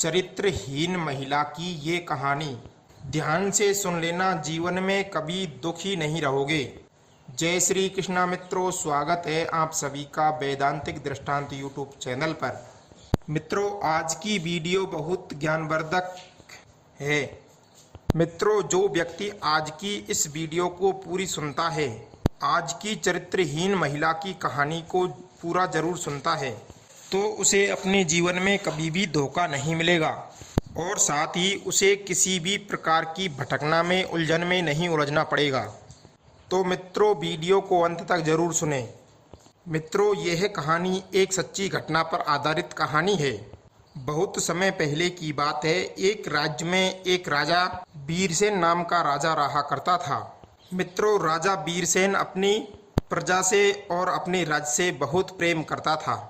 चरित्रहीन महिला की ये कहानी ध्यान से सुन लेना, जीवन में कभी दुखी नहीं रहोगे। जय श्री कृष्णा मित्रों, स्वागत है आप सभी का वेदांतिक दृष्टांत यूट्यूब चैनल पर। मित्रों, आज की वीडियो बहुत ज्ञानवर्धक है। मित्रों, जो व्यक्ति आज की इस वीडियो को पूरी सुनता है, आज की चरित्रहीन महिला की कहानी को पूरा जरूर सुनता है, तो उसे अपने जीवन में कभी भी धोखा नहीं मिलेगा और साथ ही उसे किसी भी प्रकार की भटकना में, उलझन में नहीं उलझना पड़ेगा। तो मित्रों, वीडियो को अंत तक जरूर सुने। मित्रों, यह कहानी एक सच्ची घटना पर आधारित कहानी है। बहुत समय पहले की बात है। एक राज्य में एक राजा वीरसेन नाम का राजा रहा करता था। मित्रों, राजा वीरसेन अपनी प्रजा से और अपने राज्य से बहुत प्रेम करता था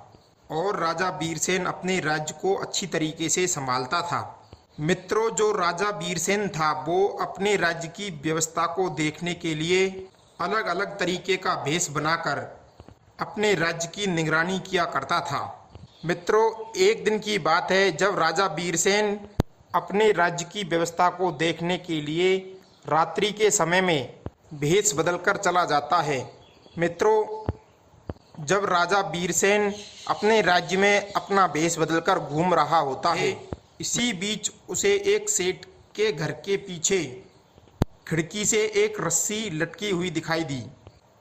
और राजा वीरसेन अपने राज्य को अच्छी तरीके से संभालता था। मित्रों, जो राजा वीरसेन था वो अपने राज्य की व्यवस्था को देखने के लिए अलग अलग तरीके का भेष बनाकर अपने राज्य की निगरानी किया करता था। मित्रों, एक दिन की बात है जब राजा वीरसेन अपने राज्य की व्यवस्था को देखने के लिए रात्रि के समय में भेष बदलकर चला जाता है। मित्रों, जब राजा वीरसेन अपने राज्य में अपना भेष बदलकर घूम रहा होता है, इसी बीच उसे एक सेठ के घर के पीछे खिड़की से एक रस्सी लटकी हुई दिखाई दी।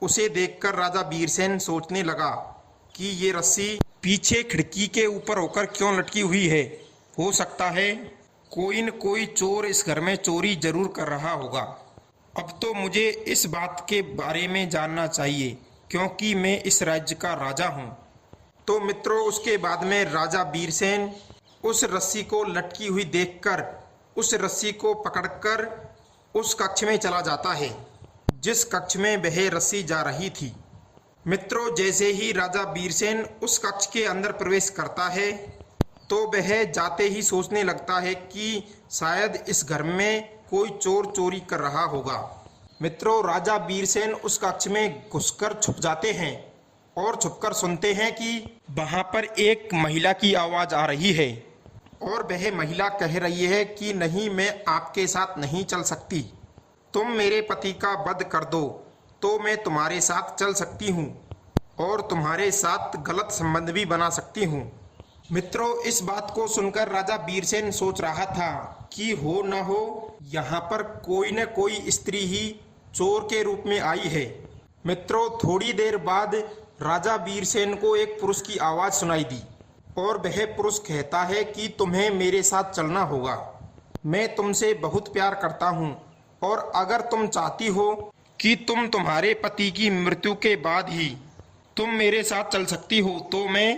उसे देखकर राजा वीरसेन सोचने लगा कि ये रस्सी पीछे खिड़की के ऊपर होकर क्यों लटकी हुई है। हो सकता है कोई न कोई चोर इस घर में चोरी जरूर कर रहा होगा। अब तो मुझे इस बात के बारे में जानना चाहिए क्योंकि मैं इस राज्य का राजा हूँ। तो मित्रों, उसके बाद में राजा वीरसेन उस रस्सी को लटकी हुई देखकर उस रस्सी को पकड़कर उस कक्ष में चला जाता है जिस कक्ष में वह रस्सी जा रही थी। मित्रों, जैसे ही राजा वीरसेन उस कक्ष के अंदर प्रवेश करता है तो वह जाते ही सोचने लगता है कि शायद इस घर में कोई चोर चोरी कर रहा होगा। मित्रों, राजा वीरसेन उस कक्ष में घुसकर छुप जाते हैं और छुपकर सुनते हैं कि वहां पर एक महिला की आवाज आ रही है और वह महिला कह रही है कि नहीं, मैं आपके साथ नहीं चल सकती। तुम मेरे पति का वध कर दो तो मैं तुम्हारे साथ चल सकती हूँ और तुम्हारे साथ गलत संबंध भी बना सकती हूँ। मित्रों, इस बात को सुनकर राजा वीरसेन सोच रहा था कि हो न हो यहाँ पर कोई न कोई स्त्री ही चोर के रूप में आई है। मित्रों, थोड़ी देर बाद राजा वीरसेन को एक पुरुष की आवाज सुनाई दी और वह पुरुष कहता है कि तुम्हें मेरे साथ चलना होगा। मैं तुमसे बहुत प्यार करता हूँ और अगर तुम चाहती हो कि तुम्हारे पति की मृत्यु के बाद ही तुम मेरे साथ चल सकती हो तो मैं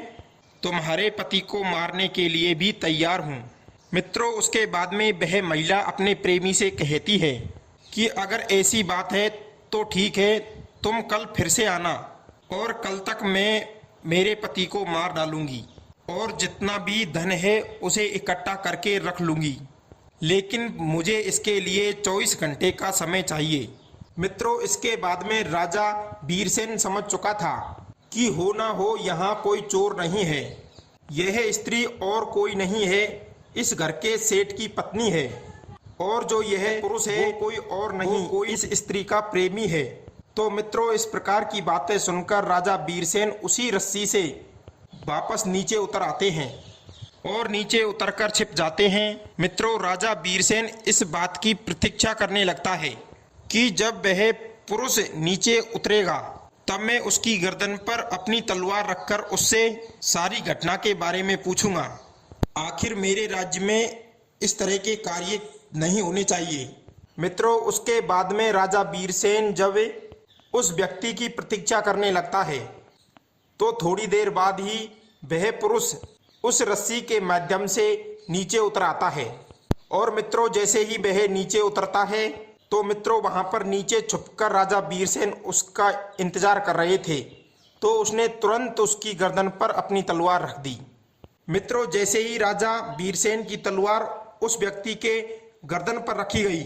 तुम्हारे पति को मारने के लिए भी तैयार हूँ। मित्रों, उसके बाद में वह महिला अपने प्रेमी से कहती है कि अगर ऐसी बात है तो ठीक है, तुम कल फिर से आना और कल तक मैं मेरे पति को मार डालूंगी और जितना भी धन है उसे इकट्ठा करके रख लूंगी, लेकिन मुझे इसके लिए 24 घंटे का समय चाहिए। मित्रों, इसके बाद में राजा वीरसेन समझ चुका था कि हो ना हो यहाँ कोई चोर नहीं है, यह स्त्री और कोई नहीं है, इस घर के सेठ की पत्नी है और जो यह पुरुष है कोई और नहीं, कोई इस स्त्री का प्रेमी है। तो मित्रों, इस प्रकार की बातें सुनकर राजा वीरसेन उसी रस्सी से वापस नीचे उतर आते हैं और नीचे उतरकर छिप जाते हैं। मित्रों, राजा वीरसेन इस बात की प्रतीक्षा करने लगता है कि जब वह पुरुष नीचे उतरेगा तब मैं उसकी गर्दन पर अपनी तलवार रखकर उससे सारी घटना के बारे में पूछूंगा। आखिर मेरे राज्य में इस तरह के कार्य नहीं होने चाहिए। मित्रों, उसके बाद में राजा वीरसेन जब उस व्यक्ति की प्रतीक्षा करने लगता है तो थोड़ी देर बाद ही वह पुरुष उस रस्सी के माध्यम से नीचे उतर आता है और मित्रों, जैसे ही वह नीचे उतरता है तो मित्रों, वहां पर नीचे छुपकर राजा वीरसेन उसका इंतजार कर रहे थे, तो उसने तुरंत उसकी गर्दन पर अपनी तलवार रख दी। मित्रों, जैसे ही राजा वीरसेन की तलवार उस व्यक्ति के गर्दन पर रखी गई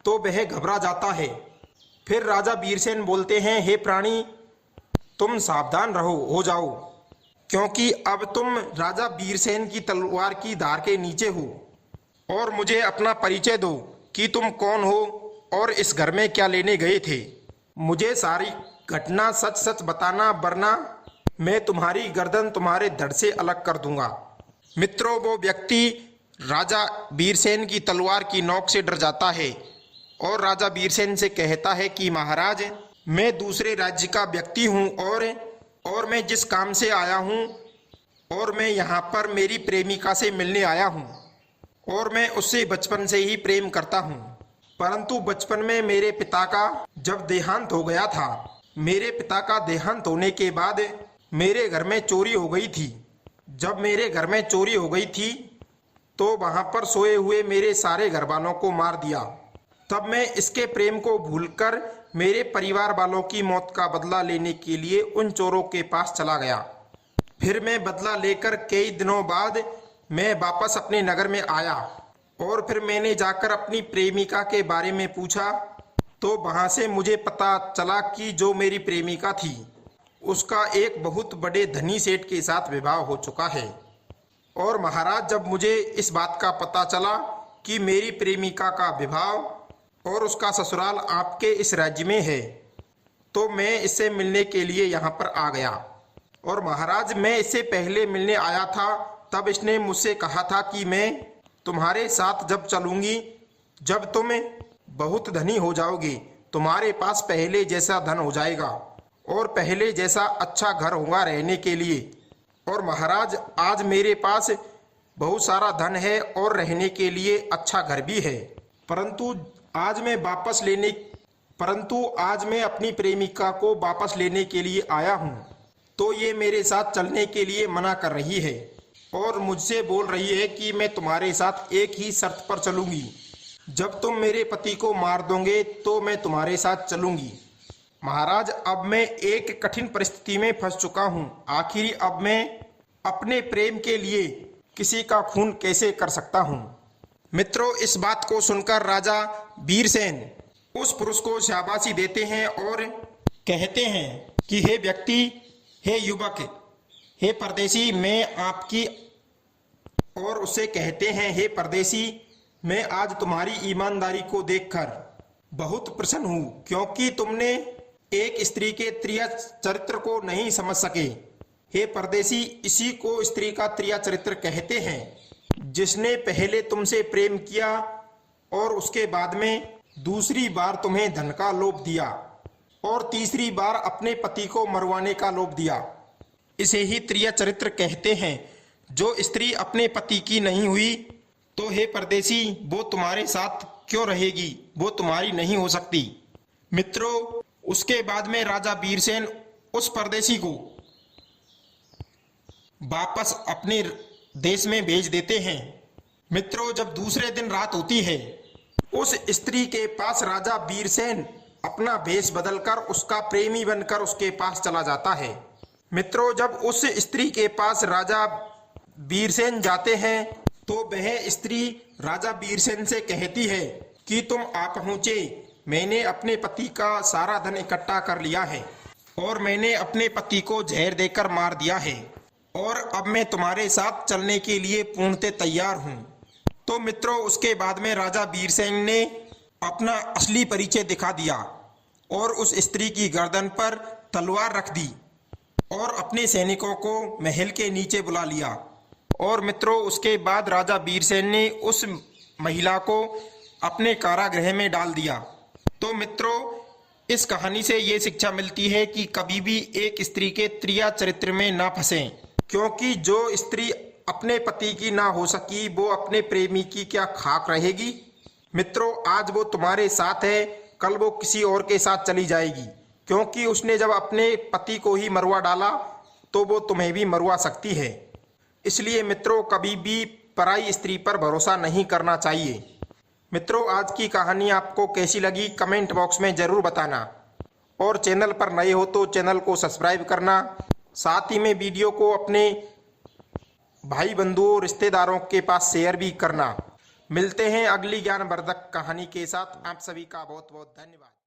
तो वह घबरा जाता है। फिर राजा वीरसेन बोलते हैं, हे प्राणी, तुम सावधान रहो, हो जाओ। क्योंकि अब तुम राजा वीरसेन की तलवार की धार के नीचे हो। और मुझे अपना परिचय दो कि तुम कौन हो और इस घर में क्या लेने गए थे। मुझे सारी घटना सच सच बताना, वरना मैं तुम्हारी गर्दन तुम्हारे धड़ से अलग कर दूंगा। मित्रों, वो व्यक्ति राजा वीरसेन की तलवार की नोक से डर जाता है और राजा वीरसेन से कहता है कि महाराज, मैं दूसरे राज्य का व्यक्ति हूँ और मैं जिस काम से आया हूँ और मैं यहाँ पर मेरी प्रेमिका से मिलने आया हूँ और मैं उससे बचपन से ही प्रेम करता हूँ। परंतु बचपन में मेरे पिता का जब देहांत हो गया था, मेरे पिता का देहांत होने के बाद मेरे घर में चोरी हो गई थी। जब मेरे घर में चोरी हो गई थी तो वहाँ पर सोए हुए मेरे सारे घर वालों को मार दिया। तब मैं इसके प्रेम को भूलकर मेरे परिवार वालों की मौत का बदला लेने के लिए उन चोरों के पास चला गया। फिर मैं बदला लेकर कई दिनों बाद मैं वापस अपने नगर में आया और फिर मैंने जाकर अपनी प्रेमिका के बारे में पूछा तो वहां से मुझे पता चला कि जो मेरी प्रेमिका थी उसका एक बहुत बड़े धनी सेठ के साथ विवाह हो चुका है। और महाराज, जब मुझे इस बात का पता चला कि मेरी प्रेमिका का विवाह और उसका ससुराल आपके इस राज्य में है, तो मैं इससे मिलने के लिए यहाँ पर आ गया। और महाराज, मैं इससे पहले मिलने आया था तब इसने मुझसे कहा था कि मैं तुम्हारे साथ जब चलूंगी, जब तुम बहुत धनी हो जाओगे, तुम्हारे पास पहले जैसा धन हो जाएगा और पहले जैसा अच्छा घर होगा रहने के लिए। और महाराज, आज मेरे पास बहुत सारा धन है और रहने के लिए अच्छा घर भी है, परंतु आज मैं अपनी प्रेमिका को वापस लेने के लिए आया हूँ, तो ये मेरे साथ चलने के लिए मना कर रही है और मुझसे बोल रही है कि मैं तुम्हारे साथ एक ही शर्त पर चलूंगी, जब तुम मेरे पति को मार दोगे तो मैं तुम्हारे साथ चलूंगी। महाराज, अब मैं एक कठिन परिस्थिति में फंस चुका हूँ। आखिर अब मैं अपने प्रेम के लिए किसी का खून कैसे कर सकता हूँ। मित्रों, इस बात को सुनकर राजा वीरसेन उस पुरुष को शाबाशी देते हैं और कहते हैं कि हे व्यक्ति, हे युवक, हे परदेसी, मैं आपकी, और उससे कहते हैं, हे परदेसी, मैं आज तुम्हारी ईमानदारी को देखकर बहुत प्रसन्न हूँ, क्योंकि तुमने एक स्त्री के त्रिया चरित्र को नहीं समझ सके। हे परदेसी, इसी को स्त्री का त्रिया चरित्र कहते हैं, जिसने पहले तुमसे प्रेम किया और उसके बाद में दूसरी बार तुम्हें धन का लोभ दिया और तीसरी बार अपने पति को मरवाने का लोभ दिया। इसे ही त्रिया चरित्र कहते हैं। जो स्त्री अपने पति की नहीं हुई तो हे परदेसी, वो तुम्हारे साथ क्यों रहेगी, वो तुम्हारी नहीं हो सकती। मित्रों, उसके बाद में राजा वीरसेन उस परदेसी को वापस अपने देश में भेज देते हैं। मित्रों, जब दूसरे दिन रात होती है, उस स्त्री के पास राजा वीरसेन अपना भेष बदलकर उसका प्रेमी बनकर उसके पास चला जाता है। मित्रों, जब उस स्त्री के पास राजा वीरसेन जाते हैं तो वह स्त्री राजा वीरसेन से कहती है कि तुम आ पहुंचे, मैंने अपने पति का सारा धन इकट्ठा कर लिया है और मैंने अपने पति को जहर देकर मार दिया है और अब मैं तुम्हारे साथ चलने के लिए पूर्णतः तैयार हूँ। तो मित्रों, उसके बाद में राजा वीरसेन ने अपना असली परिचय दिखा दिया और उस स्त्री की गर्दन पर तलवार रख दी और अपने सैनिकों को महल के नीचे बुला लिया। और मित्रों, उसके बाद राजा वीरसेन ने उस महिला को अपने कारागृह में डाल दिया। तो मित्रों, इस कहानी से ये शिक्षा मिलती है कि कभी भी एक स्त्री के त्रिया चरित्र में ना फंसें, क्योंकि जो स्त्री अपने पति की ना हो सकी वो अपने प्रेमी की क्या खाक रहेगी। मित्रों, आज वो तुम्हारे साथ है, कल वो किसी और के साथ चली जाएगी, क्योंकि उसने जब अपने पति को ही मरवा डाला तो वो तुम्हें भी मरवा सकती है। इसलिए मित्रों, कभी भी पराई स्त्री पर भरोसा नहीं करना चाहिए। मित्रों, आज की कहानी आपको कैसी लगी कमेंट बॉक्स में जरूर बताना और चैनल पर नए हो तो चैनल को सब्सक्राइब करना, साथ ही में वीडियो को अपने भाई बंधुओं रिश्तेदारों के पास शेयर भी करना। मिलते हैं अगली ज्ञानवर्धक कहानी के साथ। आप सभी का बहुत बहुत धन्यवाद।